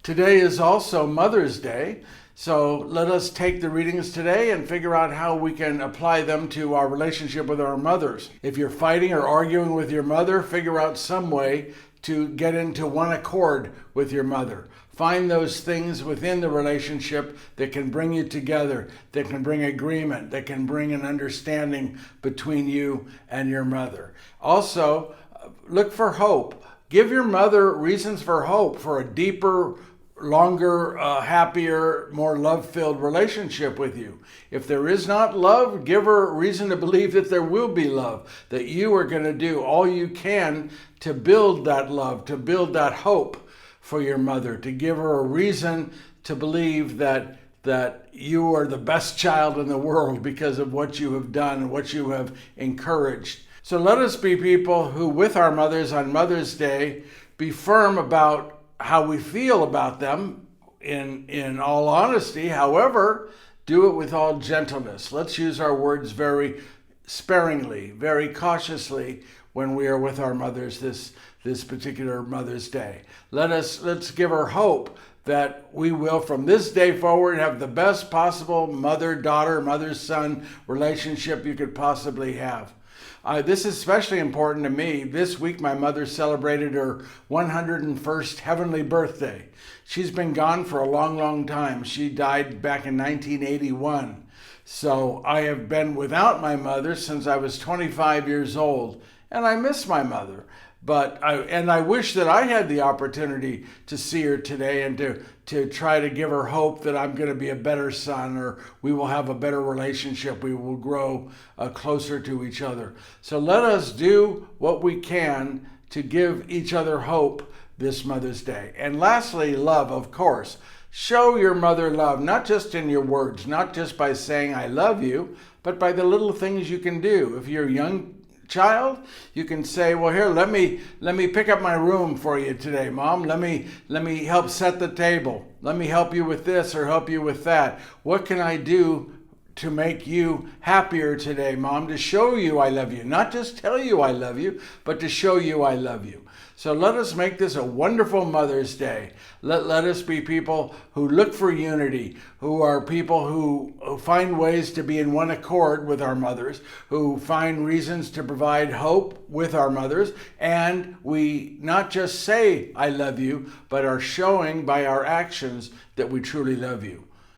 Today is also Mother's Day, so let us take the readings today and figure out how we can apply them to our relationship with our mothers. If you're fighting or arguing with your mother, figure out some way to get into one accord with your mother. Find those things within the relationship that can bring you together, that can bring agreement, that can bring an understanding between you and your mother. Also, look for hope. Give your mother reasons for hope for a deeper, longer, happier, more love-filled relationship with you. If there is not love, give her reason to believe that there will be love, that you are going to do all you can to build that love, to build that hope for your mother, to give her a reason to believe that you are the best child in the world because of what you have done and what you have encouraged. So let us be people who, with our mothers on Mother's Day, be firm about how we feel about them in all honesty. However, do it with all gentleness. Let's use our words very sparingly, very cautiously when we are with our mothers this particular Mother's Day. Let's give her hope that we will from this day forward have the best possible mother-daughter, mother-son relationship you could possibly have. This is especially important to me. This week, my mother celebrated her 101st heavenly birthday. She's been gone for a long, long time. She died back in 1981. So I have been without my mother since I was 25 years old, and I miss my mother. But I wish that I had the opportunity to see her today and to try to give her hope that I'm going to be a better son, or we will have a better relationship. We will grow closer to each other. So let us do what we can to give each other hope this Mother's Day. And lastly, love, of course. Show your mother love, not just in your words, not just by saying I love you, but by the little things you can do. If you're a young child, you can say, well, here, let me pick up my room for you today, Mom. Let me help set the table. Let me help you with this or help you with that. What can I do to make you happier today, Mom? To show you I love you. Not just tell you I love you, but to show you I love you. So let us make this a wonderful Mother's Day. Let us be people who look for unity, who are people who find ways to be in one accord with our mothers, who find reasons to provide hope with our mothers, and we not just say, I love you, but are showing by our actions that we truly love you.